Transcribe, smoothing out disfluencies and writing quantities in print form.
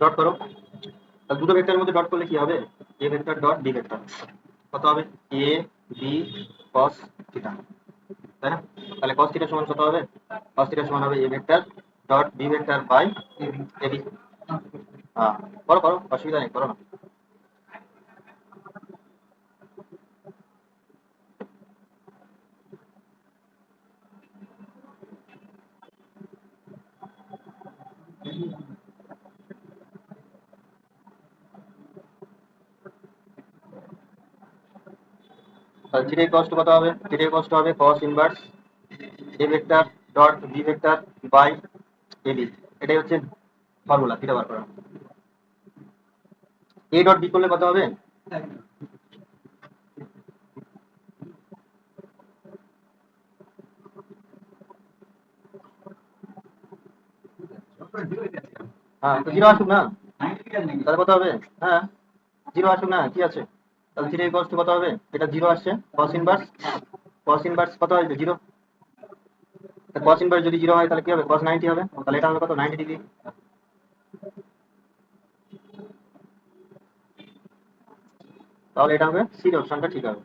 Dot করো। তাহলে দুটো ভেক্টরের মধ্যে ডট করলে কি হবে? A vector dot b vector কত হবে? এ বি কস থিটা, তাই না? তাহলে কস থিটা সমান কত হবে? কস থিটা সমান হবে a vector dot b vector by a b. হ্যাঁ, করো করো, অসুবিধা নেই, করো না। তাহলে থিটা ইকুয়ালস টু কত হবে? থিটা ইকুয়ালস টু হবে cos inverse a vector dot b vector by a b. এটাই হচ্ছে ফর্মুলা থিটা বার করার। এ ডট বি করলে কত হবে? হ্যাঁ, তো জিরো আসুক না, তাহলে কত হবে? হ্যাঁ, জিরো আসুক না, কি আছে? তাহলে থিটা ইকুয়ালস টু কত হবে? এটা জিরো আসছে, কস ইনভার্স কত আসবে? জিরো। কস ইনভার্স যদি জিরো হয় তাহলে কি হবে? কস 90 হবে, তাহলে এটা হবে কত? 90 ডিগ্রি। তাহলে এটা হবে সি অপশনটা ঠিক হবে।